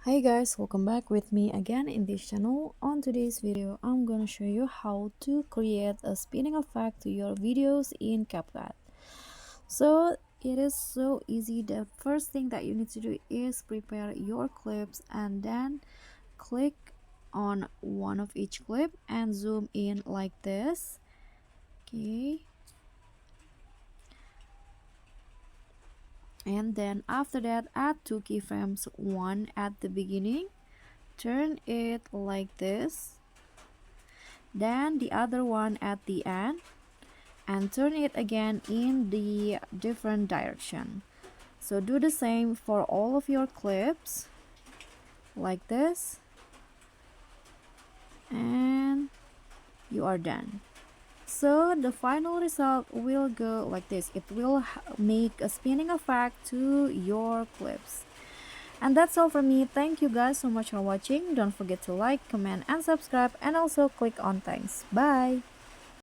Hi guys, welcome back with me again in this channel. On today's video, I'm gonna show you how to create a spinning effect to your videos in CapCut. So it is so easy. The first thing that you need to do is prepare your clips and then click on one of each clip and zoom in like this. Okay. And then after that, add two keyframes, one at the beginning, turn it like this, then the other one at the end, and turn it again in the different direction. So do the same for all of your clips like this, and you are done. So the final result will go like this. It will make a spinning effect to your clips. And that's all from me. Thank you guys so much for watching. Don't forget to like, comment, and subscribe, and also click on thanks. Bye.